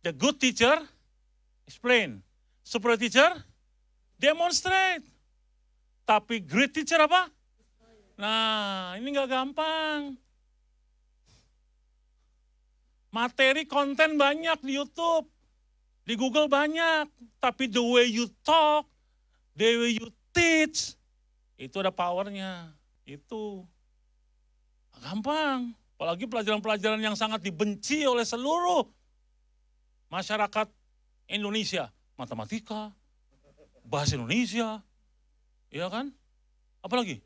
The good teacher, explain. Super teacher, demonstrate. Tapi great teacher apa? Nah, ini nggak gampang. Materi konten banyak di YouTube, di Google banyak. Tapi the way you talk, the way you teach, itu ada powernya. Itu gampang. Apalagi pelajaran-pelajaran yang sangat dibenci oleh seluruh masyarakat Indonesia. Matematika, bahasa Indonesia, ya kan? Apalagi?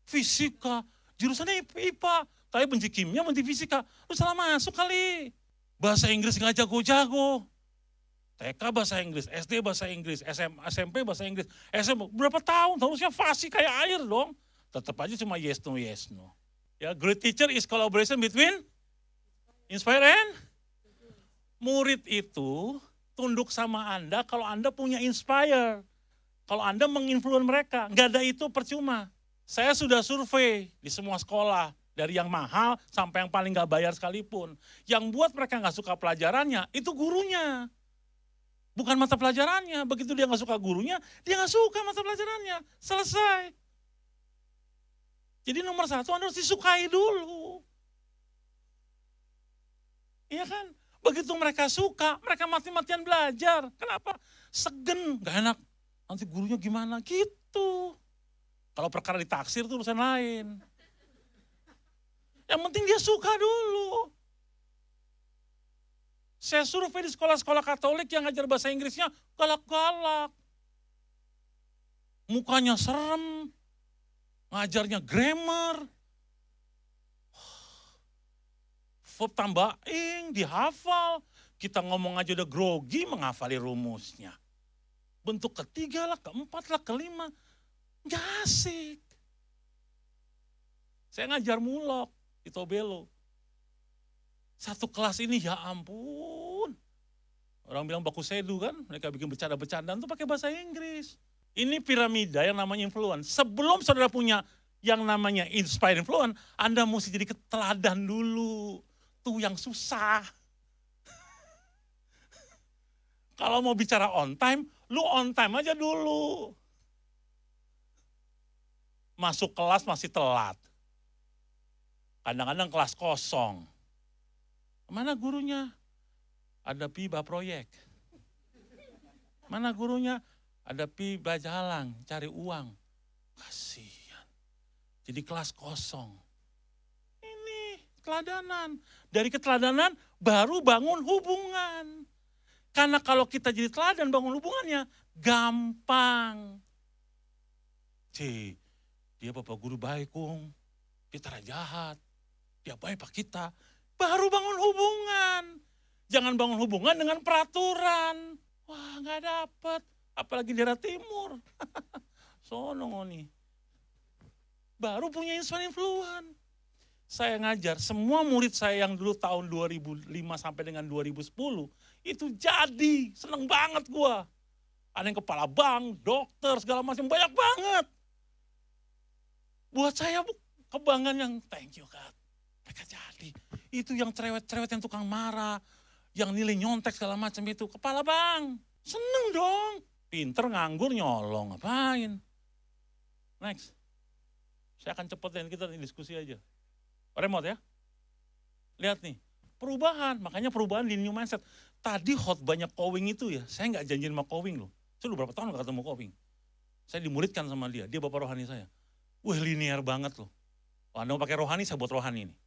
Fisika, jurusannya IPA. Tapi benci kimia, benci fisika. Lu salah masuk kali. Bahasa Inggris nggak jago-jago. TK bahasa Inggris, SD bahasa Inggris, SMP bahasa Inggris, SMP berapa tahun? Harusnya fasih kayak air dong. Tetap aja cuma yes no. Ya, great teacher is collaboration between inspire and murid itu tunduk sama Anda kalau Anda punya inspire. Kalau Anda menginfluence mereka, nggak ada itu percuma. Saya sudah survei di semua sekolah, dari yang mahal sampai yang paling nggak bayar sekalipun. Yang buat mereka nggak suka pelajarannya, itu gurunya. Bukan mata pelajarannya, begitu dia nggak suka gurunya, dia nggak suka mata pelajarannya. Selesai. Jadi nomor satu Anda harus disukai dulu. Iya kan? Begitu mereka suka, mereka mati-matian belajar. Kenapa? Segen, gak enak. Nanti gurunya gimana? Gitu. Kalau perkara ditaksir itu urusan lain. Yang penting dia suka dulu. Saya survei di sekolah-sekolah Katolik yang ngajar bahasa Inggrisnya galak-galak. Mukanya serem. Ngajarnya grammar, verb tambah ing, dihafal. Kita ngomong aja udah grogi menghafali rumusnya. Bentuk ketiga lah, keempat lah, kelima. Nggak asik. Saya ngajar mulok di Tobelo. Satu kelas ini ya ampun. Orang bilang baku sedu kan, mereka bikin bercanda-bercandaan tuh pakai bahasa Inggris. Ini piramida yang namanya influence. Sebelum saudara punya yang namanya inspire influence, Anda mesti jadi keteladan dulu. Tuh yang susah. Kalau mau bicara on time, lu on time aja dulu. Masuk kelas masih telat. Kadang-kadang kelas kosong. Mana gurunya? Ada piba proyek. Mana gurunya? Ada pi bajalang, cari uang. Kasihan. Jadi kelas kosong. Ini keteladanan. Dari keteladanan baru bangun hubungan. Karena kalau kita jadi teladan bangun hubungannya, gampang. Dia bapak guru baik, Kung. Kita jahat. Dia baik pak kita. Baru bangun hubungan. Jangan bangun hubungan dengan peraturan. Wah, nggak dapet. Apalagi daerah timur. Sono nih. Baru punya influence. Saya ngajar, semua murid saya yang dulu tahun 2005 sampai dengan 2010, itu jadi, seneng banget gua. Ada yang kepala bank, dokter, segala macam, banyak banget. Buat saya kebanggaan yang thank you Kak. Mereka jadi. Itu yang cerewet-cerewet yang tukang marah, yang nilai nyontek segala macam itu, kepala bank. Seneng dong. Pinter, nganggur, nyolong, ngapain? Next. Saya akan cepetin, kita diskusi aja. Remote ya. Lihat nih, perubahan. Makanya perubahan di new mindset. Tadi hot banyak Kowing itu ya, saya nggak janjiin sama Kowing loh. Saya udah berapa tahun gak ketemu Kowing. Saya dimuridkan sama dia bapak rohani saya. Wah linear banget loh. Wah, Anda mau pakai rohani, saya buat rohani nih.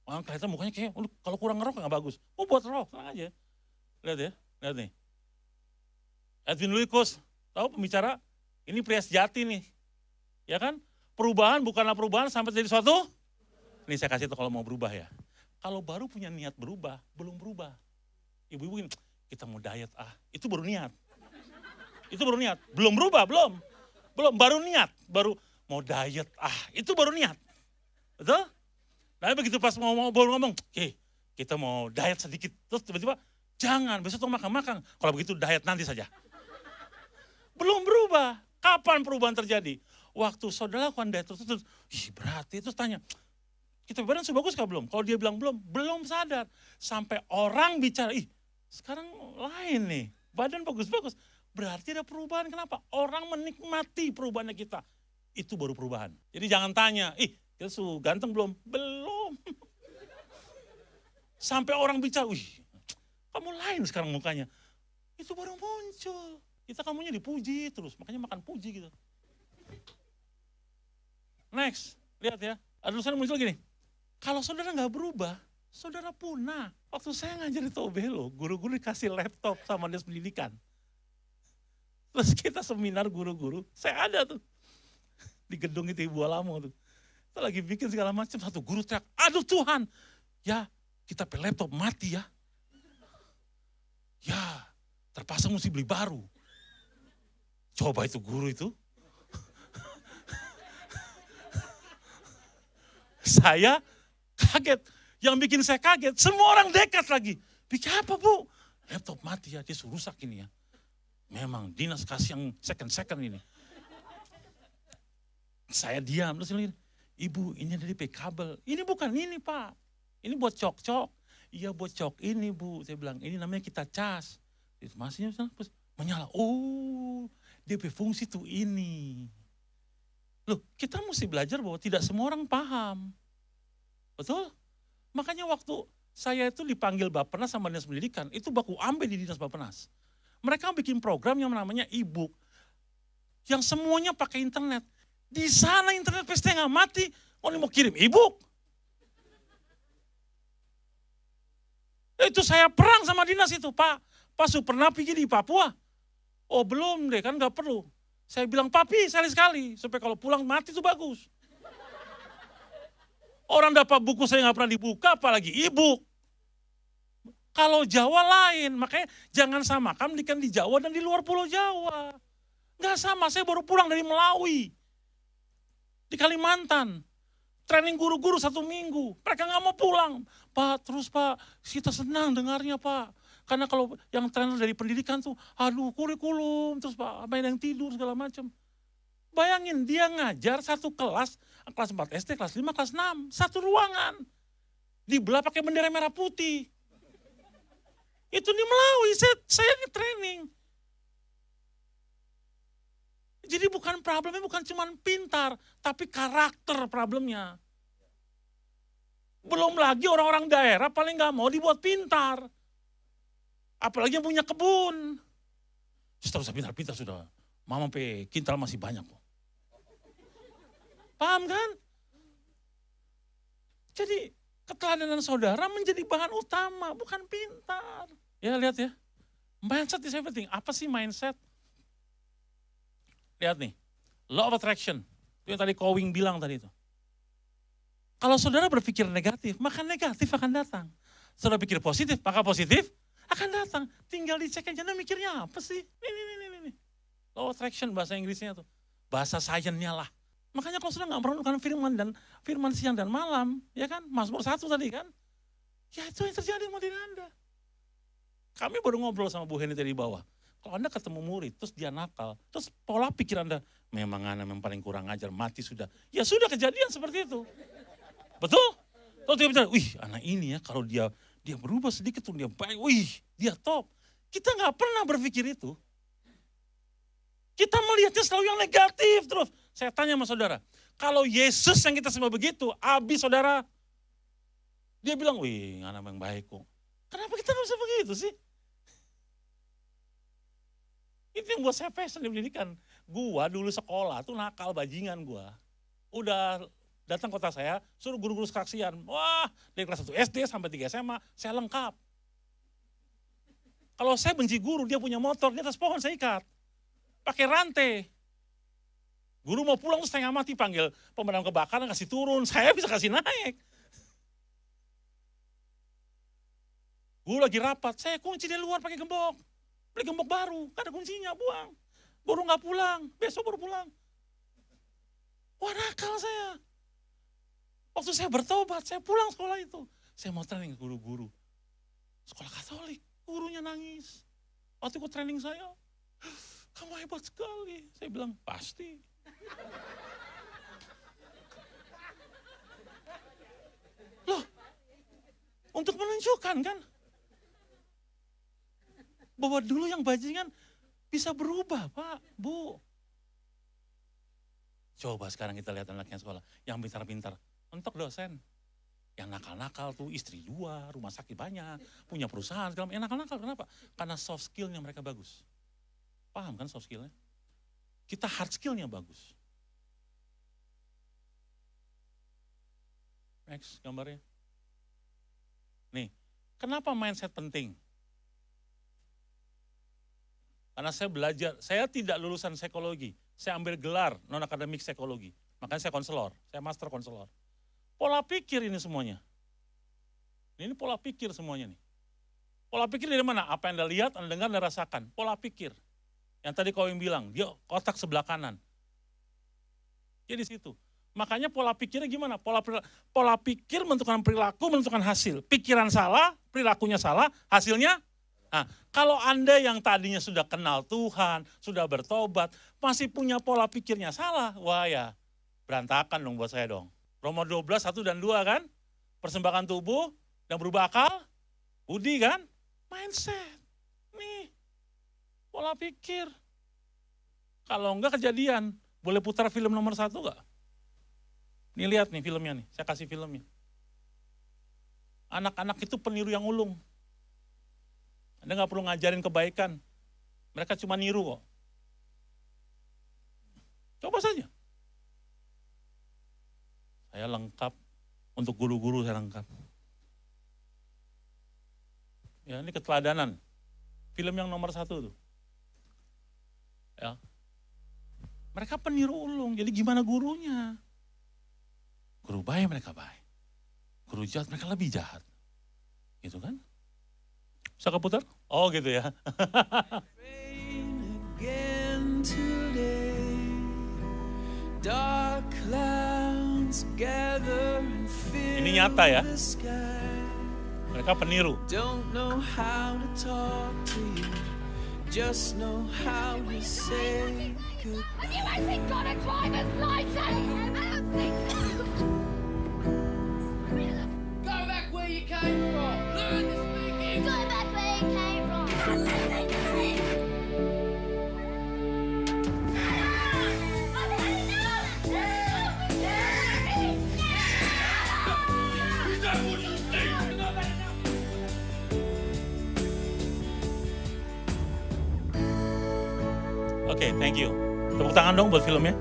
Wah, kelihatan mukanya kayak, kalau kurang ngerok nggak bagus. Oh buat roh, tenang aja. Lihat ya, lihat nih. Edwin Luikus, tahu pembicara? Ini pria sejati nih. Ya kan? Perubahan bukanlah perubahan sampai jadi suatu. Ini saya kasih tahu kalau mau berubah ya. Kalau baru punya niat berubah, belum berubah. Ibu-ibu ini, kita mau diet itu baru niat. Itu baru niat, belum berubah, belum. Belum, baru niat, baru mau diet itu baru niat. Betul? Nah begitu pas baru ngomong, kita mau diet sedikit. Terus tiba-tiba, jangan, besok tuh makan-makan. Kalau begitu diet nanti saja. Belum berubah. Kapan perubahan terjadi? Waktu saudara lakukan diet terus, berat. Terus tanya, Kita badan sudah bagus kah belum? Kalau dia bilang belum, belum sadar. Sampai orang bicara, ih sekarang lain nih, badan bagus-bagus. Berarti ada perubahan, kenapa? Orang menikmati perubahannya kita. Itu baru perubahan. Jadi jangan tanya, ih kita ganteng belum? Belum. Sampai orang bicara, wih kamu lain sekarang mukanya. Itu baru muncul. Kita kamunya dipuji terus, makanya makan puji gitu. Next, lihat ya. Ada tulisan muncul gini. Kalau saudara nggak berubah, saudara punah. Waktu saya ngajar di Tobelo, guru-guru dikasih laptop sama dinas pendidikan. Terus kita seminar guru-guru, saya ada tuh. Di gedung itu Ibu Alamo tuh. Kita lagi bikin segala macam, satu guru teriak, aduh Tuhan. Ya, kita pakai laptop mati ya. Ya, terpaksa mesti beli baru. Coba itu guru itu. Saya kaget. Yang bikin saya kaget, semua orang dekat lagi. Bikin apa Bu? Laptop mati ya, dia suruh rusak ini ya. Memang dinas kasih yang second ini. Saya diam, terus ini, Ibu ini dari kabel. Ini bukan ini Pak, ini buat cok-cok. Iya buat cok ini Bu, saya bilang ini namanya kita cas. Itu masihnya menyala, oh dia berfungsi tuh ini. Loh kita mesti belajar bahwa tidak semua orang paham. Betul? Makanya waktu saya itu dipanggil Bappenas sama Dinas Pendidikan, itu baku ambil di Dinas Bappenas. Mereka bikin program yang namanya e-book, yang semuanya pakai internet. Di sana internet pasti nggak mati, oh ini mau kirim e-book. Itu saya perang sama dinas itu, Pak pernah pergi di Papua? Oh belum deh, kan nggak perlu. Saya bilang, Papi sekali-sekali, supaya kalau pulang mati itu bagus. Orang dapat buku saya nggak pernah dibuka, apalagi e-book. Kalau Jawa lain, makanya jangan samakan pendidikan di Jawa dan di luar Pulau Jawa. Nggak sama, saya baru pulang dari Melawi. Di Kalimantan. Training guru-guru 1 minggu. Mereka nggak mau pulang. Pak, terus Pak, kita senang dengarnya Pak. Karena kalau yang trainer dari pendidikan tuh, aduh kurikulum, terus Pak, apa yang tidur segala macam. Bayangin dia ngajar satu kelas 4 SD, kelas 5, kelas 6, satu ruangan. Dibelah pakai bendera merah putih. Itu di Melawi, saya ini training. Jadi bukan problemnya bukan cuma pintar, tapi karakter problemnya. Belum lagi orang-orang daerah paling nggak mau dibuat pintar. Apalagi yang punya kebun. Sudah usah pintar-pintar sudah. Mama pe kintal masih banyak. Paham kan? Jadi keteladanan saudara menjadi bahan utama, bukan pintar. Ya lihat ya, mindset is everything. Apa sih mindset? Lihat nih, law of attraction. Itu yang tadi Kowing bilang tadi itu. Kalau saudara berpikir negatif, maka negatif akan datang. Saudara pikir positif, maka positif akan datang. Tinggal dicek aja, mikirnya apa sih? Ini. Law of attraction bahasa Inggrisnya tuh. Bahasa sainsnya lah. Makanya kalau saudara nggak merenungkan firman siang dan malam, ya kan? Mazmur 1 tadi kan? Ya itu yang terjadi sama diri Anda. Kami baru ngobrol sama Bu Heni tadi di bawah. Kalau Anda ketemu murid, terus dia nakal, terus pola pikir Anda, memang Anda yang paling kurang ajar, mati sudah. Ya sudah kejadian seperti itu. Betul? Terus dia bicara, wih anak ini ya, kalau dia berubah sedikit tuh dia baik, wih dia top. Kita nggak pernah berpikir itu. Kita melihatnya selalu yang negatif terus. Saya tanya sama saudara, kalau Yesus yang kita sembah begitu, habis saudara, dia bilang, wih anak yang baik kok. Kenapa kita nggak bisa begitu sih? Itu yang buat saya passion di pendidikan. Gua dulu sekolah tuh nakal bajingan gua. Udah datang kota saya, suruh guru-guru saksian. Wah, dari kelas 1 SD sampai 3 SMA, saya lengkap. Kalau saya benci guru, dia punya motor, di atas pohon saya ikat. Pakai rantai. Guru mau pulang setengah mati, panggil pemadam kebakaran, kasih turun. Saya bisa kasih naik. Guru lagi rapat, saya kunci di luar pakai gembok. Beli gembok baru, gak ada kuncinya, buang. Baru gak pulang, besok baru pulang. Wah nakal saya. Waktu saya bertobat, saya pulang sekolah itu. Saya mau training guru-guru. Sekolah Katolik, gurunya nangis. Waktu ikut training saya, kamu hebat sekali. Saya bilang, pasti. Untuk menunjukkan kan. Bahwa dulu yang bajingan bisa berubah Pak, Bu. Coba sekarang kita lihat anaknya sekolah. Yang pintar-pintar, mentok dosen. Yang nakal-nakal tuh istri 2, rumah sakit banyak, punya perusahaan. Yang nakal-nakal kenapa? Karena soft skill-nya mereka bagus. Paham kan soft skill-nya? Kita hard skill-nya bagus. Next gambarnya. Nih, kenapa mindset penting? Karena saya belajar, saya tidak lulusan psikologi. Saya ambil gelar non-akademik psikologi. Makanya saya konselor, saya master konselor. Pola pikir ini semuanya. Ini pola pikir semuanya nih. Pola pikir dari mana? Apa yang Anda lihat, Anda dengar, Anda rasakan. Pola pikir. Yang tadi kau yang bilang, dia otak sebelah kanan. Dia di situ. Makanya pola pikirnya gimana? Pola pikir menentukan perilaku, menentukan hasil. Pikiran salah, perilakunya salah, hasilnya. Nah, kalau Anda yang tadinya sudah kenal Tuhan, sudah bertobat, masih punya pola pikirnya salah, wah ya berantakan dong buat saya dong. Roma 12, 1 dan 2 kan? Persembahan tubuh dan berubah akal, budi kan? Mindset. Nih, pola pikir. Kalau enggak kejadian, boleh putar film nomor 1 enggak? Nih lihat nih filmnya nih, saya kasih filmnya. Anak-anak itu peniru yang ulung. Anda nggak perlu ngajarin kebaikan, mereka cuma niru kok. Coba saja. Saya lengkap, untuk guru-guru saya lengkap. Ya ini keteladanan, film yang nomor 1 tuh. Ya. Mereka peniru ulung, jadi gimana gurunya? Guru baik mereka baik. Guru jahat mereka lebih jahat. Gitu kan? Bisa keputar? Oh gitu ya. Ini nyata ya. Mereka peniru. Just know how to say goodbye. Have you actually got a driver's license? I don't think so. Go back where you came from. Learn to speak English. Go back where you came from. Oke, thank you. Tepuk tangan dong buat filmnya.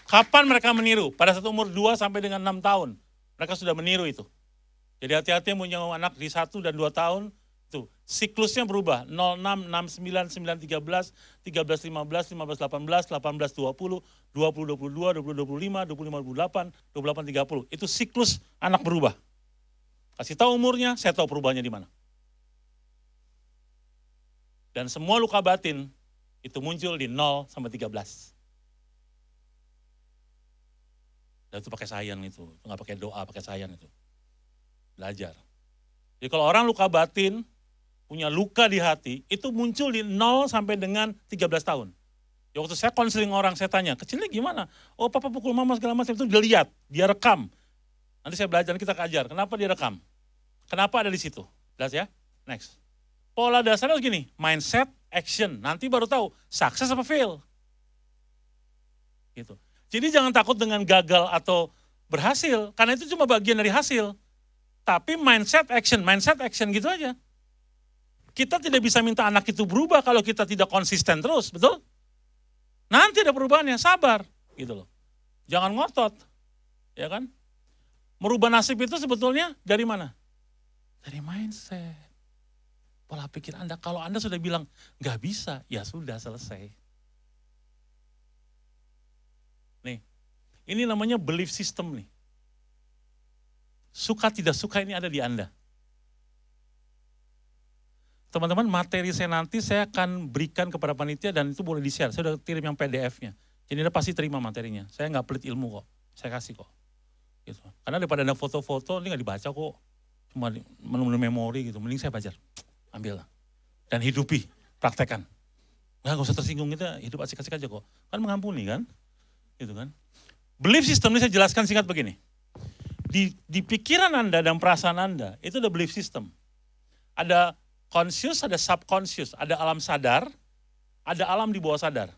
Kapan mereka meniru? Pada saat umur 2 sampai dengan 6 tahun. Mereka sudah meniru itu. Jadi hati-hati yang punya anak di 1 dan 2 tahun, itu siklusnya berubah. 06, 69, 9, 13, 13, 15, 15, 18, 18, 20, 20, 22, 20, 25, 25, 28, 28, 30. Itu siklus anak berubah. Kasih tahu umurnya, saya tahu perubahannya di mana. Dan semua luka batin, itu muncul di 0 sampai 13. Dan itu pakai sayang itu nggak pakai doa, pakai sayang itu. Belajar. Jadi kalau orang luka batin, punya luka di hati, itu muncul di 0 sampai dengan 13 tahun. Ya waktu saya konseling orang, saya tanya, kecilnya gimana? Oh papa pukul mama segala macam, itu dia lihat, dia rekam. Nanti saya belajar, kita ajar, kenapa dia rekam? Kenapa ada di situ? Jelas ya? Next. Pola dasarnya gini, mindset, action. Nanti baru tahu, sukses apa fail. Gitu. Jadi jangan takut dengan gagal atau berhasil, karena itu cuma bagian dari hasil. Tapi mindset, action gitu aja. Kita tidak bisa minta anak itu berubah kalau kita tidak konsisten terus, betul? Nanti ada perubahannya, sabar. Gitu loh. Jangan ngotot, ya kan? Merubah nasib itu sebetulnya dari mana? Dari mindset. Pola pikir Anda, kalau Anda sudah bilang, nggak bisa, ya sudah selesai. Nih, ini namanya belief system nih. Suka tidak suka ini ada di Anda. Teman-teman, materi saya nanti saya akan berikan kepada panitia dan itu boleh di-share. Saya sudah kirim yang PDF-nya. Jadi Anda pasti terima materinya. Saya nggak pelit ilmu kok, saya kasih kok. Gitu. Karena daripada ada foto-foto, ini nggak dibaca kok. Cuma menu memori gitu, mending saya baca. Ambil dan hidupi, praktekkan. Nggak usah tersinggung, kita hidup asik-asik aja kok. Kan mengampuni kan, gitu kan. Belief system ini saya jelaskan singkat begini. Di pikiran Anda dan perasaan Anda, itu ada belief system. Ada conscious, ada subconscious, ada alam sadar, ada alam di bawah sadar.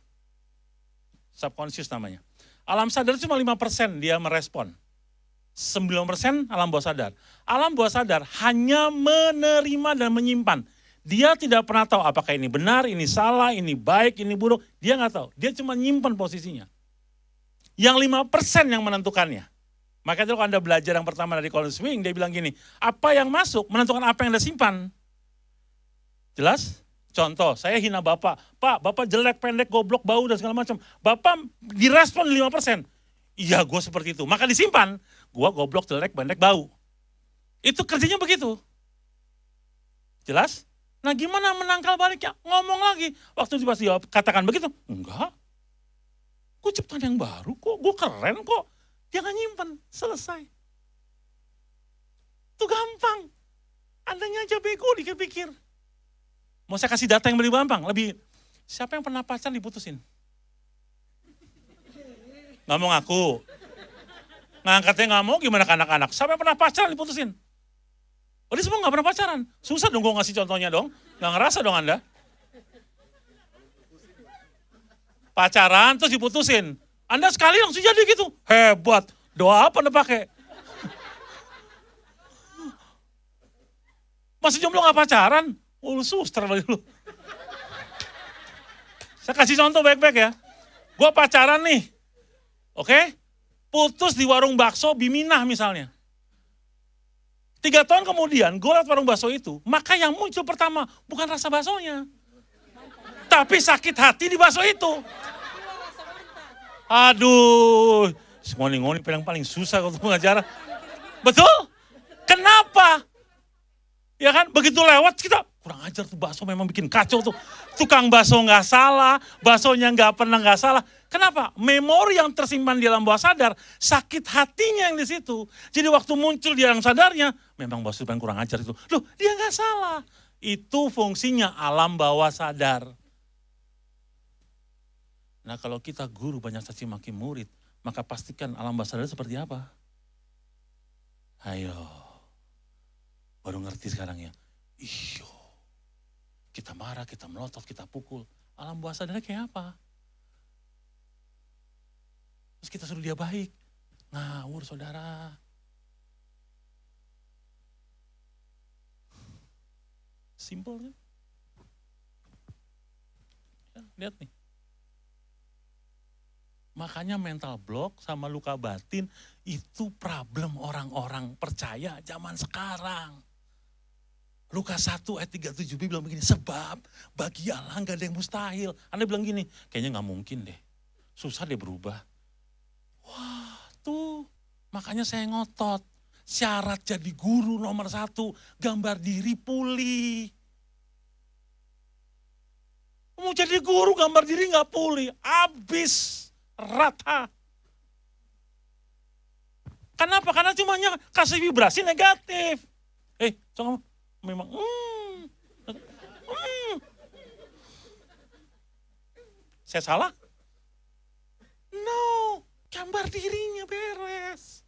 Subconscious namanya. Alam sadar cuma 5% dia merespon. 9% alam bawah sadar. Alam bawah sadar hanya menerima dan menyimpan. Dia tidak pernah tahu apakah ini benar, ini salah, ini baik, ini buruk. Dia nggak tahu. Dia cuma nyimpan posisinya. Yang 5% yang menentukannya. Makanya kalau Anda belajar yang pertama dari Colin Swing, dia bilang gini, apa yang masuk menentukan apa yang Anda simpan. Jelas? Contoh, saya hina Bapak. Pak, Bapak jelek, pendek, goblok, bau, dan segala macam. Bapak direspon 5%. Iya, gue seperti itu. Maka disimpan, gue goblok, jelek, pendek, bau. Itu kerjanya begitu. Jelas? Nah gimana menangkal baliknya? Ngomong lagi. Waktu pas dia katakan begitu, enggak. Gue ciptaan yang baru kok, gue keren kok. Dia gak nyimpen, selesai. Itu gampang. Andanya aja bego dipikir. Mau saya kasih data yang lebih gampang, siapa yang pernah pacaran diputusin? Gak mau ngaku. Ngangkatnya gak mau, gimana ke anak-anak? Siapa yang pernah pacaran diputusin? Oh dia semua gak pernah pacaran. Susah dong gue ngasih contohnya dong. Gak ngerasa dong Anda. Pacaran terus diputusin. Anda sekali langsung jadi gitu. Hebat. Doa apa Anda pakai? Masih jomblo gak pacaran? Oh lu suster lagi lu. Saya kasih contoh baik-baik ya. Gue pacaran nih. Oke? Putus di warung bakso Biminah misalnya. 3 tahun kemudian gue lewat warung bakso itu. Maka yang muncul pertama bukan rasa baksonya. Tapi sakit hati di bakso itu. Aduh, ngoni-ngoni yang paling susah kalau pengacara. Betul? Kenapa? Ya kan, begitu lewat kita, kurang ajar tuh bakso memang bikin kacau tuh. Tukang bakso nggak salah, baksonya nggak pernah nggak salah. Kenapa? Memori yang tersimpan di alam bawah sadar, sakit hatinya yang di situ. Jadi waktu muncul di alam sadarnya, memang bakso yang kurang ajar itu. Loh, dia nggak salah. Itu fungsinya alam bawah sadar. Nah kalau kita guru banyak caci maki murid, maka pastikan alam bawah sadar seperti apa? Ayo, baru ngerti sekarang ya. Iyo, kita marah, kita melotot, kita pukul. Alam bawah sadarnya kayak apa? Terus kita suruh dia baik. Ngawur saudara. Simple kan? Ya, lihat nih. Makanya mental block sama luka batin itu problem orang-orang percaya zaman sekarang. Lukas 1 ayat 37b bilang begini, sebab bagi Allah gak ada yang mustahil. Anda bilang gini, kayaknya gak mungkin deh, susah deh berubah. Wah tuh, makanya saya ngotot. Syarat jadi guru nomor 1, gambar diri pulih. Mau jadi guru gambar diri gak pulih, habis. Rata. Kenapa? Karena cuma kasih vibrasi negatif. Coba memang saya salah? No, gambar dirinya beres.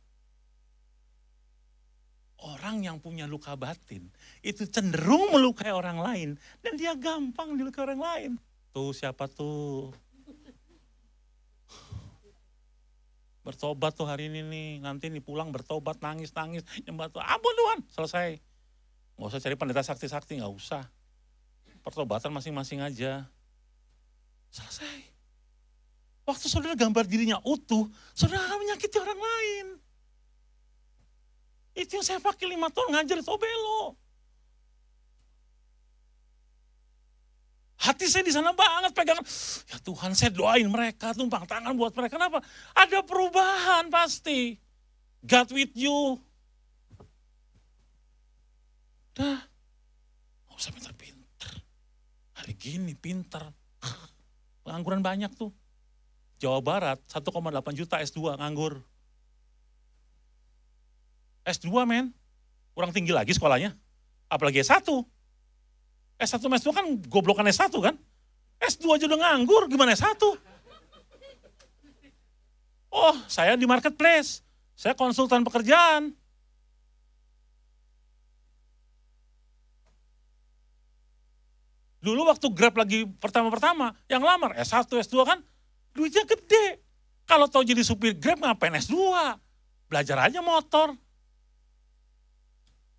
Orang yang punya luka batin itu cenderung melukai orang lain dan dia gampang dilukai orang lain. Tuh siapa tuh? Bertobat tuh hari ini nih, nanti nih pulang bertobat, nangis-nangis, nyembah Tuhan, ampun Tuhan, selesai. Nggak usah cari pendeta sakti-sakti, nggak usah. Pertobatan masing-masing aja. Selesai. Waktu saudara gambar dirinya utuh, saudara akan menyakiti orang lain. Itu yang saya pakai 5 tahun ngajar di Tobelo. Hati saya di sana banget pegangan. Ya Tuhan, saya doain mereka, tumpang tangan buat mereka. Kenapa? Ada perubahan pasti. God with you. Dah, nggak usah pinter-pinter. Hari gini pinter. Pengangguran banyak tuh. Jawa Barat 1,8 juta S2 nganggur. S2 men, kurang tinggi lagi sekolahnya. Apalagi S1. S1 sama S2 kan goblokan S1 kan? S2 aja udah nganggur, gimana S1? Oh, saya di marketplace. Saya konsultan pekerjaan. Dulu waktu Grab lagi pertama-pertama, yang lamar S1, S2 kan, duitnya gede. Kalau tahu jadi supir Grab ngapain S2? Belajar aja motor.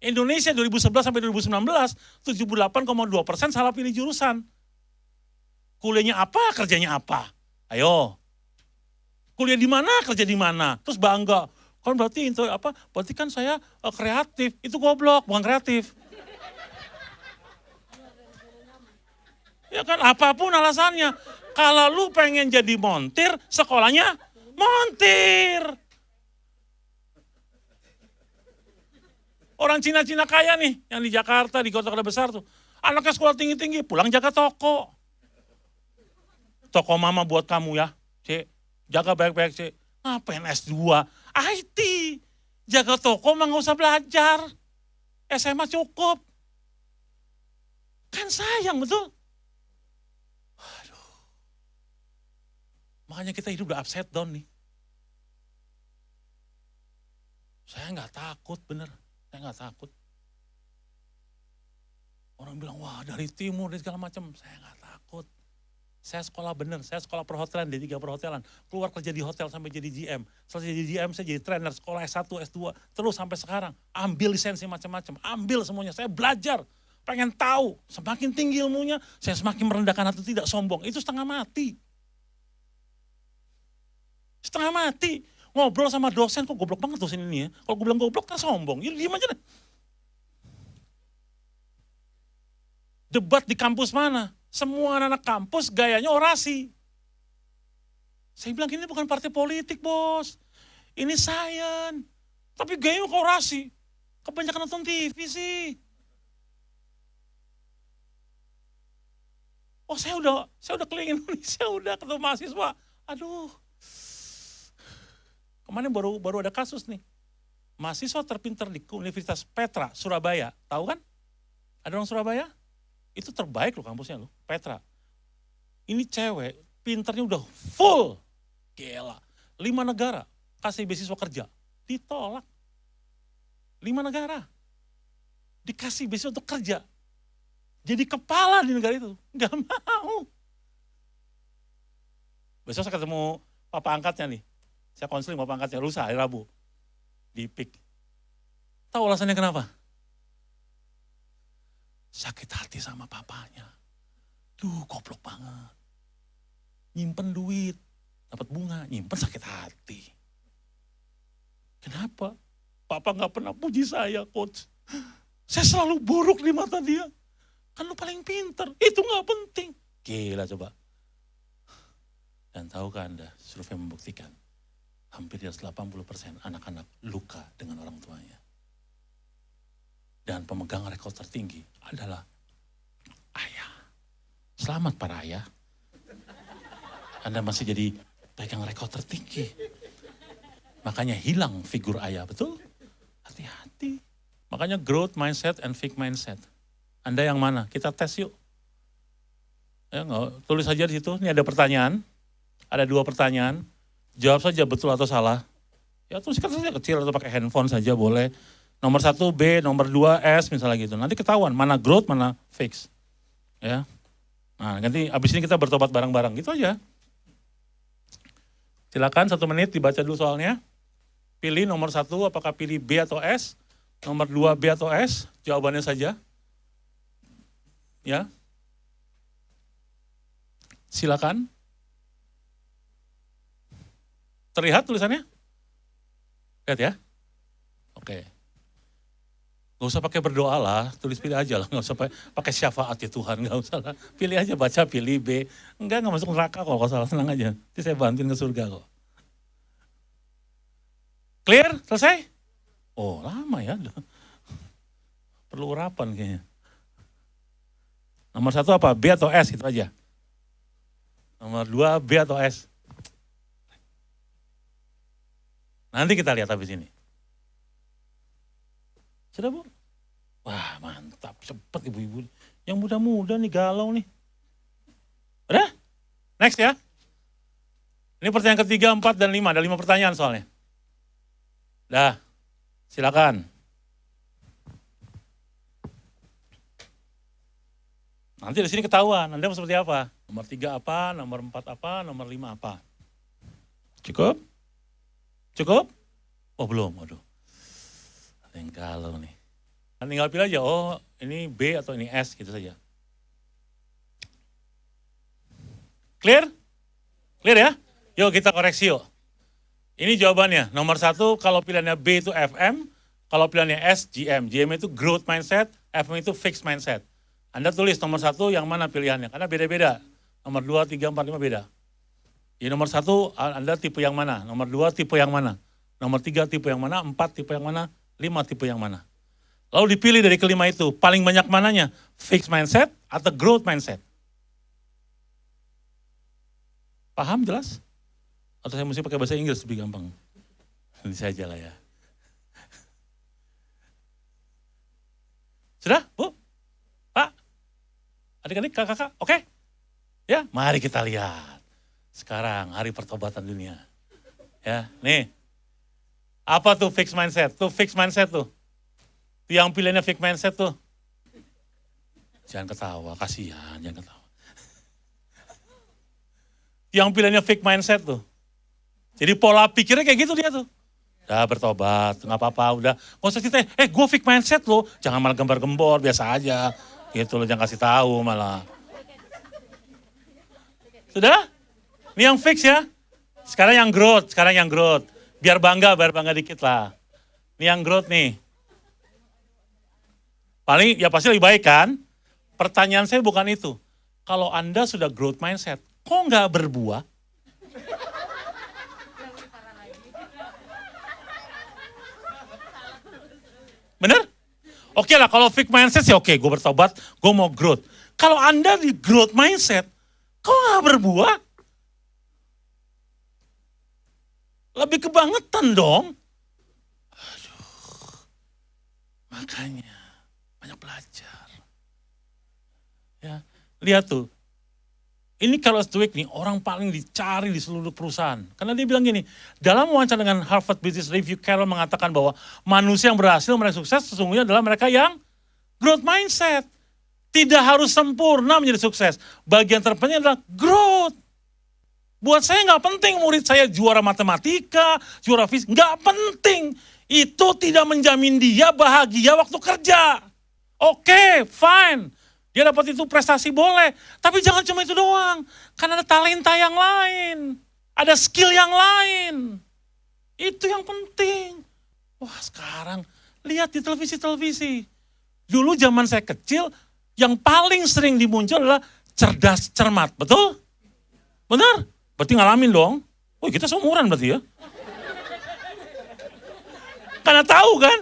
Indonesia 2011 sampai 2019, 78,2% salah pilih jurusan. Kuliahnya apa, kerjanya apa? Ayo. Kuliah di mana, kerja di mana? Terus bangga. Kan berarti itu apa? Berarti kan saya kreatif. Itu goblok, bukan kreatif. Ya kan apapun alasannya. Kalau lu pengen jadi montir, sekolahnya montir. Orang Cina-Cina kaya nih, yang di Jakarta, di kota-kota besar tuh. Anaknya sekolah tinggi-tinggi, pulang jaga toko. Toko mama buat kamu ya, Cik. Jaga baik-baik, Cik. Ngapain S2? IT. Jaga toko mah gak usah belajar. SMA cukup. Kan sayang, betul? Makanya kita hidup udah upside down nih. Saya nggak takut, bener. Saya nggak takut. Orang bilang, wah dari timur, dari segala macam. Saya nggak takut. Saya sekolah bener, saya sekolah perhotelan, D3 perhotelan. Keluar kerja di hotel sampai jadi GM. Selesai jadi GM, saya jadi trainer, sekolah S1, S2. Terus sampai sekarang. Ambil lisensi macam-macam, ambil semuanya. Saya belajar, pengen tahu. Semakin tinggi ilmunya, saya semakin merendahkan hati, tidak sombong. Itu setengah mati. Setengah mati, ngobrol sama dosen, kok goblok banget dosen ini ya. Kalau gue bilang goblok kan sombong, ya diem aja deh. Debat di kampus mana? Semua anak-anak kampus gayanya orasi. Saya bilang ini bukan partai politik bos, ini sains. Tapi gayanya kok orasi. Kebanyakan nonton TV sih. Oh saya udah keliling Indonesia, udah ketemu mahasiswa. Aduh. Kemarin baru ada kasus nih. Mahasiswa terpintar di Universitas Petra, Surabaya. Tahu kan? Ada orang Surabaya? Itu terbaik loh kampusnya loh, Petra. Ini cewek, pinternya udah full. Gila. 5 negara kasih beasiswa kerja. Ditolak. 5 negara. Dikasih beasiswa untuk kerja. Jadi kepala di negara itu. Gak mau. Besok saya ketemu papa angkatnya nih. Saya konseling bapak angkatnya lusa, hari Rabu. Di PIK. Tahu alasannya kenapa? Sakit hati sama papanya. Duh, goblok banget. Nyimpen duit, dapat bunga, nyimpen sakit hati. Kenapa? Papa gak pernah puji saya, coach. Saya selalu buruk di mata dia. Kan lu paling pinter, itu gak penting. Gila coba. Dan tahukah Anda, survei membuktikan, hampir di atas 80% anak-anak luka dengan orang tuanya. Dan pemegang rekor tertinggi adalah ayah. Selamat para ayah. Anda masih jadi pegang rekor tertinggi. Makanya hilang figur ayah, betul? Hati-hati. Makanya growth mindset and fixed mindset. Anda yang mana? Kita tes yuk. Ya, tulis saja di situ, ini ada pertanyaan. Ada 2 pertanyaan. Jawab saja betul atau salah. Ya tuliskan saja kecil atau pakai handphone saja boleh. Nomor 1 B, nomor 2 S misalnya gitu. Nanti ketahuan mana growth, mana fix. Ya. Nah nanti abis ini kita bertobat bareng-bareng gitu aja. Silakan 1 menit dibaca dulu soalnya. Pilih nomor 1 apakah pilih B atau S. Nomor 2 B atau S. Jawabannya saja. Ya. Silakan. Terlihat tulisannya? Lihat ya? Oke. Gak usah pakai berdoa lah, tulis pilih aja lah. Gak usah pakai syafaat ya Tuhan, gak usah lah. Pilih aja, baca, pilih B. Enggak masuk neraka kok, kalau salah senang aja. Nanti saya bantuin ke surga kok. Clear? Selesai? Oh lama ya. Perlu urapan kayaknya. Nomor 1 apa? B atau S? Itu aja. Nomor 2 B atau S? Nanti kita lihat habis ini. Sudah Bu? Wah mantap, cepet ibu-ibu. Yang muda-muda nih galau nih. Udah? Next ya. Ini pertanyaan ketiga, 4, dan 5. Ada 5 pertanyaan soalnya. Dah, silakan. Nanti di sini ketahuan, Anda mau seperti apa? Nomor 3 apa, nomor 4 apa, nomor 5 apa? Cukup? Cukup? Oh belum, waduh. Ada yang galau nih. Nah, tinggal pilih aja, oh ini B atau ini S gitu saja. Clear? Clear ya? Yuk kita koreksi yuk. Ini jawabannya, nomor 1 kalau pilihannya B itu FM, kalau pilihannya S, GM. GM itu growth mindset, FM itu fixed mindset. Anda tulis nomor 1 yang mana pilihannya, karena beda-beda. Nomor 2, 3, 4, 5 beda. Jadi nomor 1 Anda tipe yang mana, nomor 2 tipe yang mana, nomor 3 tipe yang mana, 4 tipe yang mana, 5 tipe yang mana. Lalu dipilih dari kelima itu, paling banyak mananya, fixed mindset atau growth mindset. Paham jelas? Atau saya mesti pakai bahasa Inggris lebih gampang? Ini saja lah ya. Sudah, Bu? Pak? Adik-adik, kakak-kakak, oke? Ya, mari kita lihat. Sekarang hari pertobatan dunia. Ya, nih. Apa tuh fixed mindset? Tuh fixed mindset tuh. Yang pilihannya fixed mindset tuh. Jangan ketawa, kasihan, jangan ketawa. Yang pilihannya fixed mindset tuh. Jadi pola pikirnya kayak gitu dia tuh. Udah bertobat, nggak apa-apa, udah. Nggak usah cerita, gue fixed mindset loh. Jangan malah gembar-gembor, biasa aja. Gitu loh, jangan kasih tahu malah. Sudah? Ini yang fix ya. Sekarang yang growth, Biar bangga dikit lah. Ini yang growth nih. Paling, ya pasti lebih baik kan? Pertanyaan saya bukan itu. Kalau Anda sudah growth mindset, kok nggak berbuah? Bener? Oke lah, kalau fixed mindset sih oke, gue bertobat, gue mau growth. Kalau Anda di growth mindset, kok gak berbuah? Lebih kebangetan dong. Aduh, makanya banyak belajar. Ya, lihat tuh, ini Carol Dweck nih, orang paling dicari di seluruh perusahaan. Karena dia bilang gini, dalam wawancara dengan Harvard Business Review, Carol mengatakan bahwa manusia yang berhasil meraih sukses sesungguhnya adalah mereka yang growth mindset. Tidak harus sempurna menjadi sukses. Bagian terpenting adalah growth. Buat saya nggak penting murid saya juara matematika, juara fisik, nggak penting. Itu tidak menjamin dia bahagia waktu kerja. Oke, fine. Dia dapat itu prestasi boleh, tapi jangan cuma itu doang. Karena ada talenta yang lain, ada skill yang lain. Itu yang penting. Wah sekarang, lihat di televisi-televisi. Dulu zaman saya kecil, yang paling sering dimuncul adalah cerdas cermat, betul? Benar? Berarti ngalamin dong. Oh kita seumuran berarti ya. Karena tahu kan,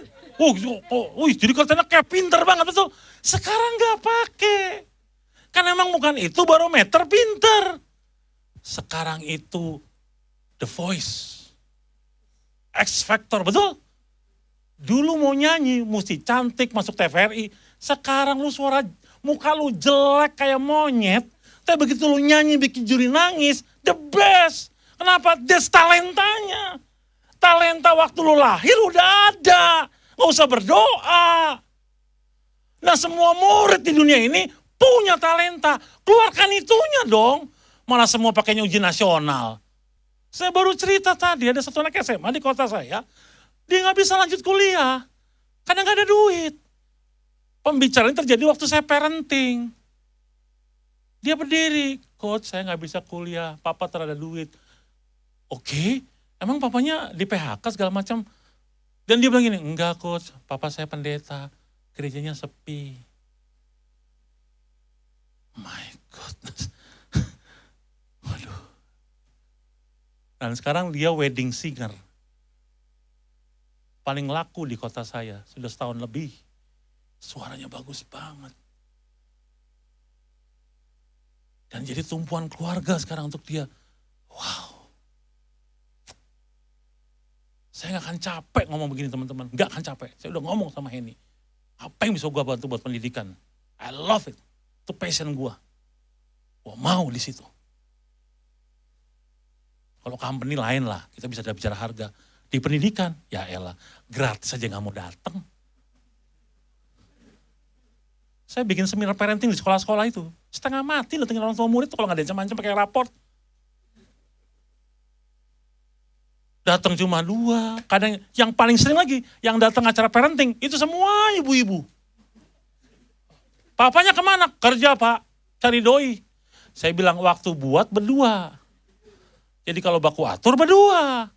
jadi katanya kayak pinter banget, betul? Sekarang nggak pakai. Kan emang bukan itu barometer pinter. Sekarang itu The Voice. X Factor, betul? Dulu mau nyanyi, mesti cantik masuk TVRI. Sekarang lu muka lu jelek kayak monyet. Tapi begitu lu nyanyi bikin juri nangis, the best. Kenapa? That's talentanya. Talenta waktu lu lahir udah ada. Nggak usah berdoa. Nah semua murid di dunia ini punya talenta. Keluarkan itunya dong. Malah semua pakainya ujian nasional. Saya baru cerita tadi ada satu anak SMA di kota saya. Dia nggak bisa lanjut kuliah. Karena nggak ada duit. Pembicaraan terjadi waktu saya parenting. Dia berdiri. Coach saya nggak bisa kuliah. Papa terada duit. Oke. Emang papanya di PHK segala macam. Dan dia bilang gini. Enggak coach. Papa saya pendeta. Gerejanya sepi. My goodness. Waduh. Dan sekarang dia wedding singer. Paling laku di kota saya. Sudah setahun lebih. Suaranya bagus banget. Dan jadi tumpuan keluarga sekarang untuk dia. Wow. Saya gak akan capek ngomong begini teman-teman. Gak akan capek. Saya udah ngomong sama Henny. Apa yang bisa gue bantu buat pendidikan? I love it. Itu passion gue. Gue mau di situ. Kalau company lain lah, kita bisa bicara harga. Di pendidikan, ya elah, gratis aja gak mau datang. Saya bikin seminar parenting di sekolah-sekolah itu. Setengah mati datengin orang tua murid tuh kalau gak ada macam-macam pakai raport. Datang cuma 2, kadang yang paling sering lagi, yang datang acara parenting, itu semua ibu-ibu. Papanya kemana? Kerja pak, cari doi. Saya bilang waktu buat berdua. Jadi kalau baku atur berdua.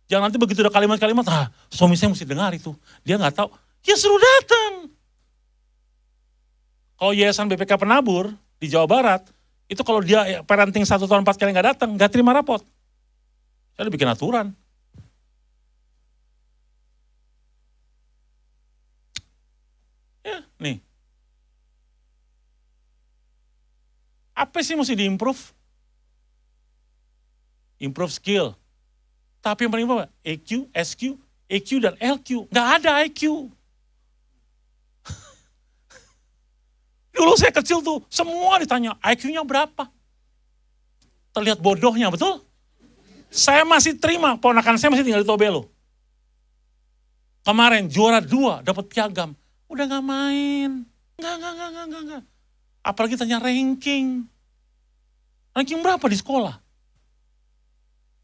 Jangan nanti begitu ada kalimat-kalimat, suami saya mesti dengar itu. Dia gak tahu, ya suruh datang. Kalau Yayasan BPK Penabur di Jawa Barat, itu kalau dia parenting 1 tahun 4 kali gak datang, gak terima rapot. Saya udah bikin aturan. Ya, nih. Apa sih mesti di-improve? Improve skill. Tapi yang paling apa? EQ, SQ, EQ, dan LQ. Nggak ada IQ. Dulu saya kecil tuh, semua ditanya, IQ-nya berapa? Terlihat bodohnya, betul? Saya masih terima, ponakan saya masih tinggal di Tobelo. Kemarin juara 2, dapat piagam. Udah nggak main. Nggak. Apalagi tanya ranking. Ranking berapa di sekolah?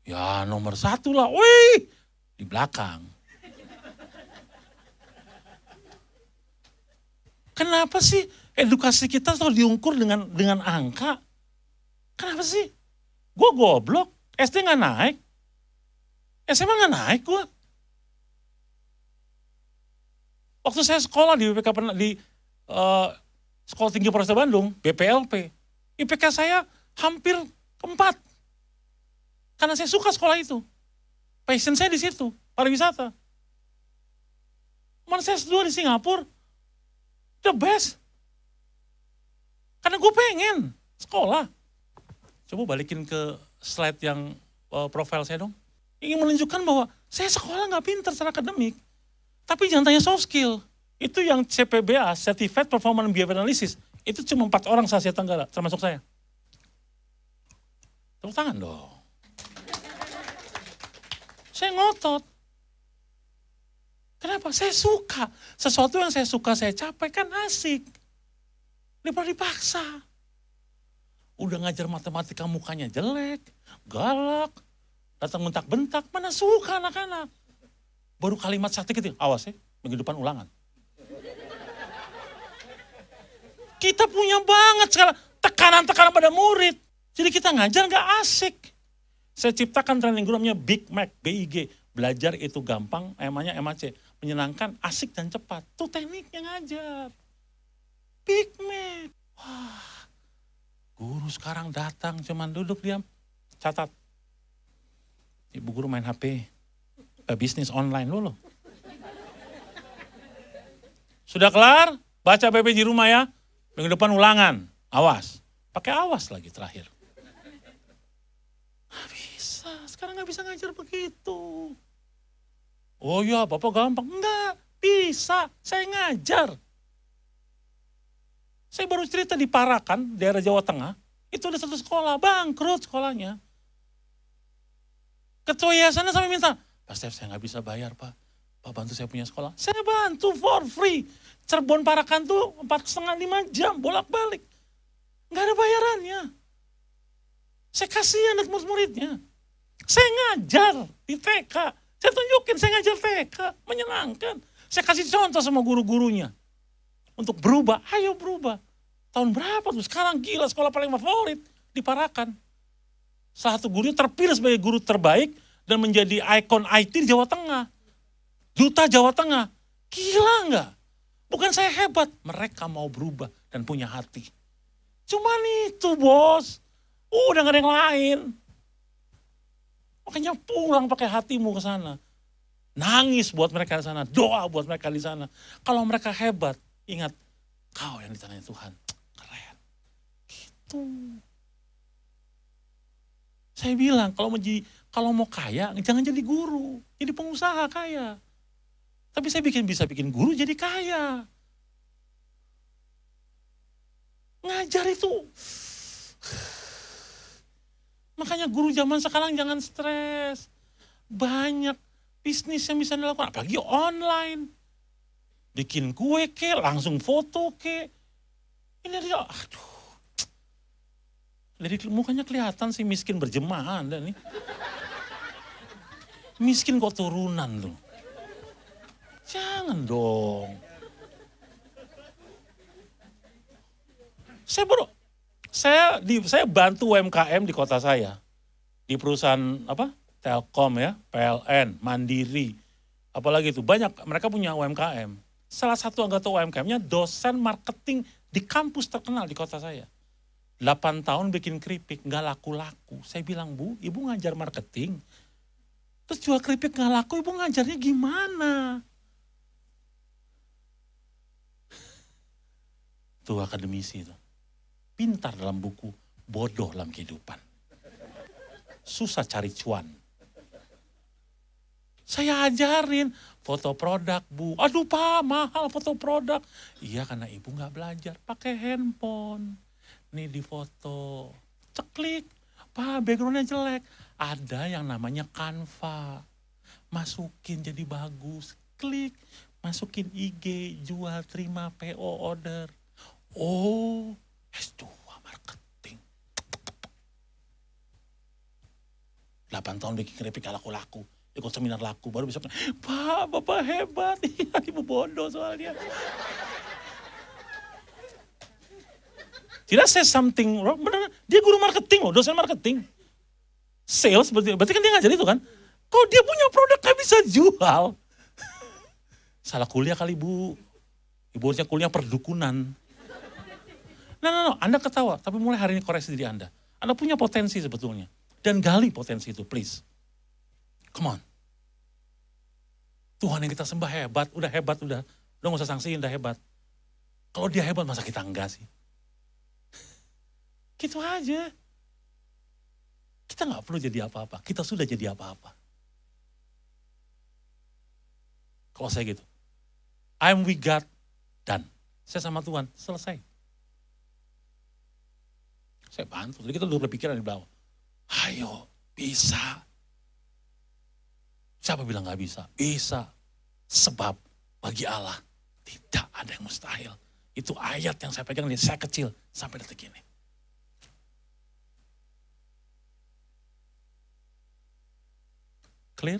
Ya nomor 1 lah, wih, di belakang. Kenapa sih edukasi kita selalu diukur dengan angka? Kenapa sih? Gue goblok, SD gak naik, SMA gak naik gue. Waktu saya sekolah di BPK di Sekolah Tinggi Polresta Bandung, BPLP, IPK saya hampir 4. Karena saya suka sekolah itu. Passion saya di situ, pariwisata. Mana saya S2 di Singapura, the best. Karena gue pengen sekolah. Coba balikin ke slide yang profil saya dong. Ingin menunjukkan bahwa saya sekolah gak pintar secara akademik. Tapi jangan tanya soft skill. Itu yang CPBA, Certified Performance Behavior Analysis. Itu cuma 4 orang se-Asia Tenggara, termasuk saya. Tepuk tangan dong. Saya ngotot. Kenapa? Saya suka. Sesuatu yang saya suka saya capai kan asik. Daripada dipaksa. Udah ngajar matematika mukanya jelek, galak, datang bentak-bentak, mana suka anak-anak. Baru kalimat satu gitu, awas ya, minggu depan ulangan. Kita punya banget sekarang tekanan-tekanan pada murid. Jadi kita ngajar gak asik. Saya ciptakan training group namanya Big Mac, BIG. Belajar itu gampang, namanya MAC. Menyenangkan, asik dan cepat. Itu tekniknya ngajar. Big Mac. Wah, guru sekarang datang cuman duduk diam. Catat. Ibu guru main HP. Bisnis online loh. Sudah kelar? Baca PP di rumah ya. Minggu depan ulangan. Awas. Pakai awas lagi terakhir. Sekarang nggak bisa ngajar begitu. Oh ya, Bapak gampang. Enggak, bisa. Saya ngajar. Saya baru cerita di Parakan, daerah Jawa Tengah. Itu ada satu sekolah, bangkrut sekolahnya. Ketua yayasannya sampai minta, Pak Stef saya nggak bisa bayar Pak. Pak bantu saya punya sekolah. Saya bantu for free. Cirebon Parakan tuh 4,5 jam bolak-balik. Nggak ada bayarannya. Saya kasihan lihat murid-muridnya. Saya ngajar di TK. Saya tunjukin saya ngajar TK. Menyenangkan. Saya kasih contoh sama guru-gurunya. Untuk berubah. Ayo berubah. Tahun berapa tuh? Sekarang gila sekolah paling favorit. Di Parakan. Salah satu guru terpilih sebagai guru terbaik. Dan menjadi ikon IT di Jawa Tengah. Duta Jawa Tengah. Gila enggak? Bukan saya hebat. Mereka mau berubah dan punya hati. Cuman itu bos. Udah gak ada yang lain. Makanya pulang pakai hatimu ke sana. Nangis buat mereka di sana. Doa buat mereka di sana. Kalau mereka hebat, ingat, kau yang ditanya Tuhan. Keren. Gitu. Saya bilang, kalau mau kaya, jangan jadi guru. Jadi pengusaha kaya. Tapi saya bisa bikin guru jadi kaya. Ngajar itu. Makanya guru zaman sekarang jangan stres. Banyak bisnis yang bisa dilakukan, apalagi online. Bikin kue ke, langsung foto ke. Ini dia, aduh. Dari mukanya kelihatan sih miskin berjemaah Anda nih. Miskin kok turunan loh. Jangan dong. Saya bantu UMKM di kota saya. Di perusahaan Telkom ya, PLN, Mandiri. Apalagi itu, banyak mereka punya UMKM. Salah satu anggota UMKM-nya dosen marketing di kampus terkenal di kota saya. 8 tahun bikin keripik, nggak laku-laku. Saya bilang, Bu, Ibu ngajar marketing. Terus jual keripik nggak laku, Ibu ngajarnya gimana? Tuh akademisi itu. Pintar dalam buku, bodoh dalam kehidupan. Susah cari cuan. Saya ajarin foto produk, Bu. Aduh Pak, mahal foto produk. Iya karena Ibu nggak belajar, pakai handphone. Nih di foto, ceklik, Pak backgroundnya jelek. Ada yang namanya Canva, masukin jadi bagus, klik, masukin IG, jual, terima, PO, order. Oh, S2 marketing. 8 tahun bikin keripik laku-laku, ikut seminar laku, baru bisa, Pak Bapak hebat, Ibu bodoh soalnya. Tidak say something wrong, benar. Dia guru marketing loh, dosen marketing. Sales, berarti kan dia ngajar itu kan. Kok dia punya produk gak bisa jual? Salah kuliah kali Bu. Ibu harusnya kuliah perdukunan. No, Anda ketawa, tapi mulai hari ini koreksi diri Anda. Anda punya potensi sebetulnya. Dan gali potensi itu, please. Come on. Tuhan yang kita sembah hebat, udah gak usah sanksiin, udah hebat. Kalau dia hebat, masa kita enggak sih? Gitu aja. Kita nggak perlu jadi apa-apa. Kita sudah jadi apa-apa. Kalau saya gitu. I'm with God, done. Saya sama Tuhan, selesai. Saya bantu. Jadi kita dulu berpikiran di bawah. Ayo, bisa. Siapa bilang nggak bisa? Bisa. Sebab bagi Allah tidak ada yang mustahil. Itu ayat yang saya pegang dari saya kecil sampai detik ini. Clear?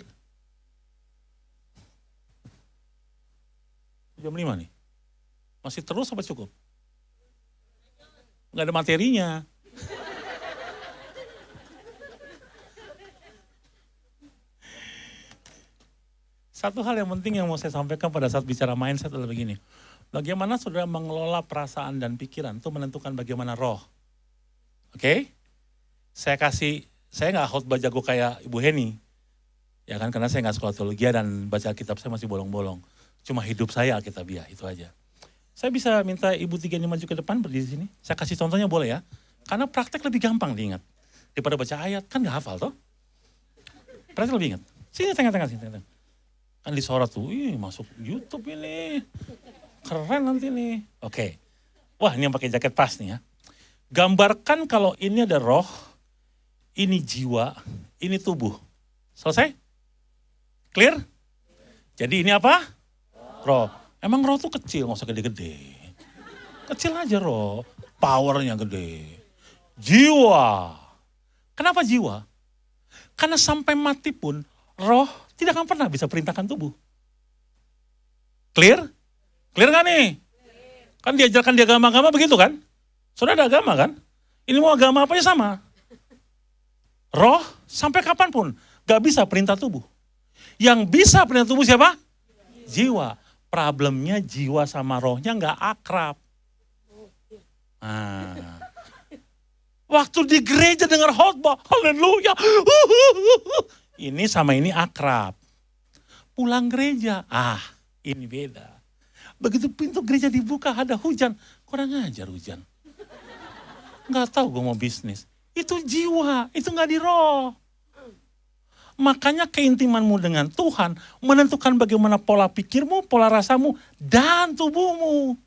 Jam 5 nih. Masih terus apa cukup? Nggak ada materinya. Satu hal yang penting yang mau saya sampaikan pada saat bicara mindset adalah begini. Bagaimana saudara mengelola perasaan dan pikiran itu menentukan bagaimana roh. Oke? Saya nggak khotbah jago kayak Ibu Heni. Ya kan, karena saya nggak sekolah teologi dan baca kitab saya masih bolong-bolong. Cuma hidup saya Alkitabiah, itu aja. Saya bisa minta Ibu 3 ini maju ke depan berdiri di sini. Saya kasih contohnya boleh ya. Karena praktek lebih gampang diingat. Daripada baca ayat, kan nggak hafal toh. Praktek lebih ingat. Sini tengah-tengah, sini tengah. Kan disorot tuh, masuk YouTube ini. Keren nanti nih. Oke. Wah ini yang pakai jaket pas nih ya. Gambarkan kalau ini ada roh, ini jiwa, ini tubuh. Selesai? Clear? Jadi ini apa? Roh. Emang roh tuh kecil, nggak usah gede-gede. Kecil aja roh, powernya gede. Jiwa. Kenapa jiwa? Karena sampai mati pun, roh tidak akan pernah bisa perintahkan tubuh. Clear? Clear gak nih? Kan diajarkan di agama-agama begitu kan? Sudah ada agama kan? Ini mau agama apa ya sama? Roh sampai kapanpun gak bisa perintah tubuh. Yang bisa perintah tubuh siapa? Jiwa. Problemnya jiwa sama rohnya gak akrab. Nah. Waktu di gereja dengar khotbah, haleluya. Ini sama ini akrab. Pulang gereja, ini beda. Begitu pintu gereja dibuka ada hujan, kurang ajar hujan. Nggak tahu gue mau bisnis. Itu jiwa, itu nggak di roh. Makanya keintimanmu dengan Tuhan menentukan bagaimana pola pikirmu, pola rasamu, dan tubuhmu.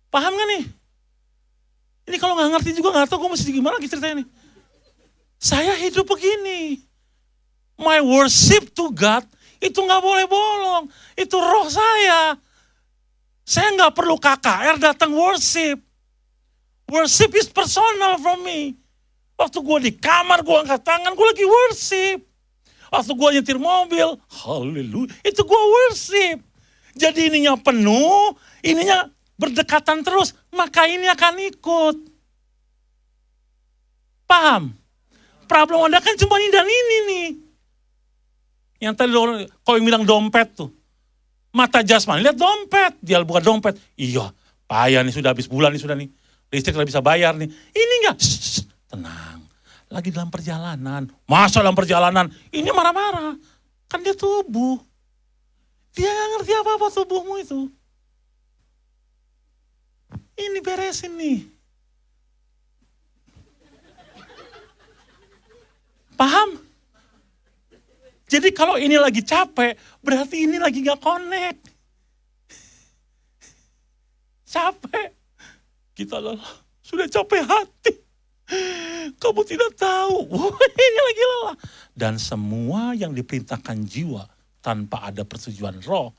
Paham gak nih? Ini kalau nggak ngerti juga nggak tahu gue mesti gimana lagi ceritanya nih. Saya hidup begini. My worship to God itu nggak boleh bolong. Itu roh saya. Saya nggak perlu KKR datang worship. Worship is personal from me. Waktu gue di kamar, gue angkat tangan, gue lagi worship. Waktu gue nyetir mobil, haleluya, itu gue worship. Jadi ininya penuh, ininya berdekatan terus, maka ini akan ikut. Paham? Problem Anda kan cuma ini dan ini nih. Yang tadi kau yang bilang dompet tuh. Mata jasmani, lihat dompet. Dia buka dompet. Iya, payah nih sudah habis bulan nih sudah nih. Listrik tidak bisa bayar nih. Ini enggak, tenang. Lagi dalam perjalanan. Masa dalam perjalanan, ini marah-marah. Kan dia tubuh. Dia gak ngerti apa-apa tubuhmu itu. Ini beresin nih. Paham? Jadi kalau ini lagi capek, berarti ini lagi gak connect. Capek. Kita sudah capek hati. Kamu tidak tahu, ini lagi lelah. Dan semua yang diperintahkan jiwa tanpa ada persetujuan roh,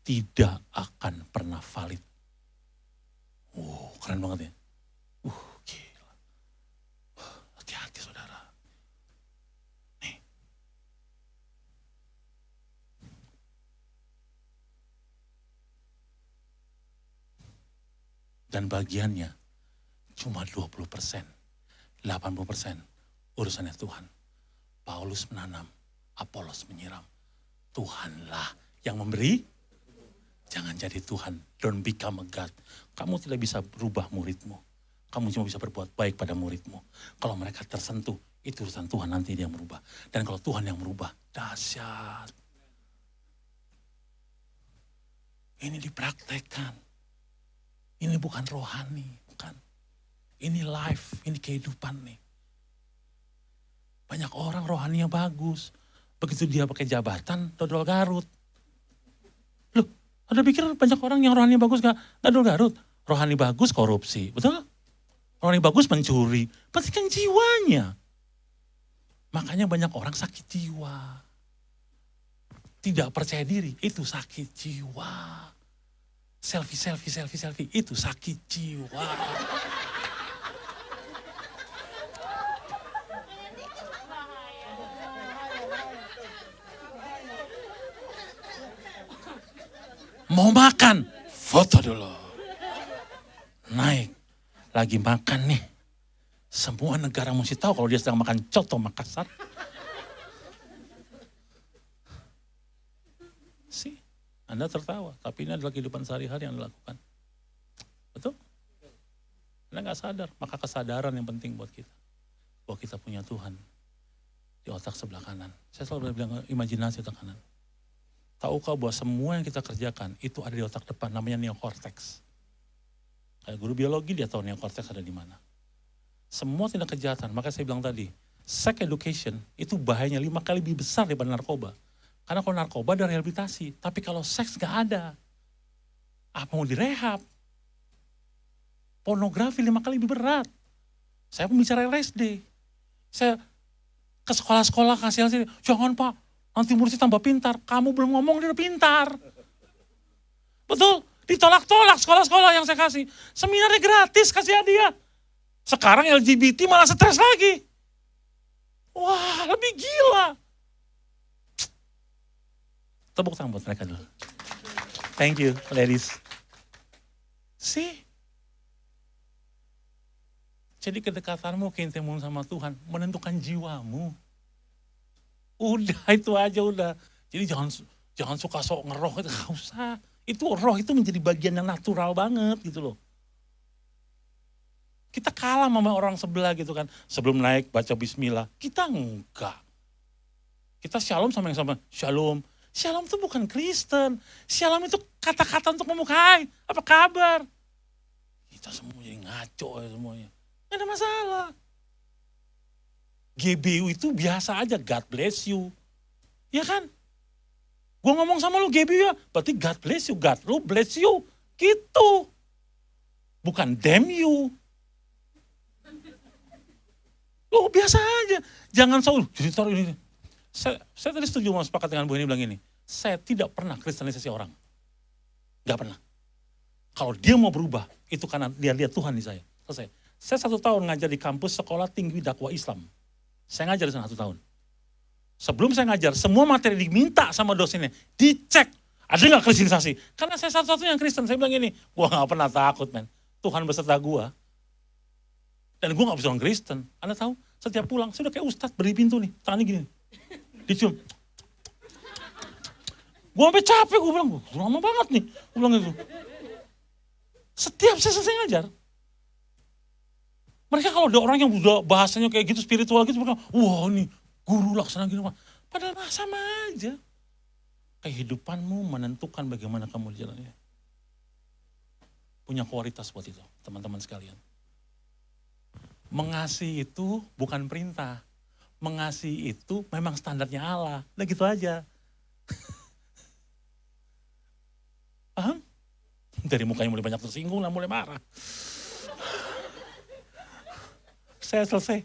tidak akan pernah valid. Keren banget ya. Gila. Hati-hati saudara. Nih. Dan bagiannya cuma 20%. 80% urusannya Tuhan. Paulus menanam, Apolos menyiram. Tuhanlah yang memberi. Jangan jadi Tuhan. Don't become a God. Kamu tidak bisa berubah muridmu. Kamu cuma bisa berbuat baik pada muridmu. Kalau mereka tersentuh, itu urusan Tuhan, nanti dia merubah. Dan kalau Tuhan yang merubah, dahsyat. Ini dipraktekkan. Ini bukan rohani, bukan. Ini life, ini kehidupan nih. Banyak orang rohaninya bagus. Begitu dia pakai jabatan, dodol Garut. Loh, Anda pikir banyak orang yang rohani bagus gak dodol Garut? Rohani bagus korupsi, betul? Rohani bagus mencuri, pasti kan jiwanya. Makanya banyak orang sakit jiwa. Tidak percaya diri, itu sakit jiwa. Selfie, itu sakit jiwa. Mau makan, foto dulu. Naik, lagi makan nih. Semua negara mesti tahu kalau dia sedang makan coto Makassar. Sih, Anda tertawa, tapi ini adalah kehidupan sehari-hari yang dilakukan. Betul? Anda gak sadar, maka kesadaran yang penting buat kita. Bahwa kita punya Tuhan di otak sebelah kanan. Saya selalu bilang imajinasi otak kanan. Tahukah bahwa semua yang kita kerjakan itu ada di otak depan, namanya neokortex. Kayak guru biologi dia tahu neokortex ada di mana. Semua tindak kejahatan, makanya saya bilang tadi, sex education itu bahayanya 5 kali lebih besar daripada narkoba. Karena kalau narkoba ada rehabilitasi, tapi kalau seks gak ada. Apa mau direhab? Pornografi 5 kali lebih berat. Saya pembicara LSD. Saya ke sekolah-sekolah kasih LSD, jangan Pak, nanti muridnya tambah pintar. Kamu belum ngomong dia udah pintar. Betul, ditolak-tolak sekolah-sekolah yang saya kasih. Seminarnya gratis kasih hadiah. Sekarang LGBT malah stres lagi. Wah, lebih gila. Tepuk tangan buat mereka dulu. Thank you, ladies. See? Jadi kedekatanmu, keintimanmu sama Tuhan menentukan jiwamu. Udah, itu aja udah. Jadi jangan suka sok ngeroh, itu gak usah. Itu roh itu menjadi bagian yang natural banget gitu loh. Kita kalah sama orang sebelah gitu kan. Sebelum naik baca bismillah, kita enggak. Kita shalom sama yang sama, shalom. Shalom itu bukan Kristen. Shalom itu kata-kata untuk memukai. Apa kabar? Kita semua jadi ngaco ya semuanya. Gak ada masalah. GBU itu biasa aja, God bless you. Ya kan? Gue ngomong sama lu GBU ya, berarti God bless you, God lu bless you. Gitu. Bukan damn you. Lu biasa aja. Jangan selalu, jadi taruh ini. Saya tadi setuju mau sepakat dengan Bu ini bilang ini. Saya tidak pernah kristenisasi orang. Gak pernah. Kalau dia mau berubah, itu karena dia lihat Tuhan di saya. Selesai. Saya 1 tahun ngajar di kampus sekolah tinggi dakwah Islam. Saya ngajar di sana 1 tahun. Sebelum saya ngajar, semua materi diminta sama dosennya, dicek. Ada nggak kristenisasi? Karena saya satu-satunya yang Kristen. Saya bilang gini, gua nggak pernah takut, men. Tuhan beserta gua. Dan gua nggak bisa orang Kristen. Anda tahu, setiap pulang, saya udah kayak ustadz berdiri pintu nih, tangannya gini. Dicium. Gua sampai capek, gua bilang, lama banget nih. Gua bilang gitu. Setiap saya selesai ngajar, mereka kalau ada orang yang udah bahasanya kayak gitu, spiritual gitu, mereka, wah ini guru laksana gini. Padahal sama aja. Kehidupanmu menentukan bagaimana kamu jalannya. Punya kualitas buat itu, teman-teman sekalian. Mengasihi itu bukan perintah. Mengasihi itu memang standarnya Allah. Nah gitu aja. Paham? Dari mukanya mulai banyak tersinggung lah, mulai marah. Saya selesai.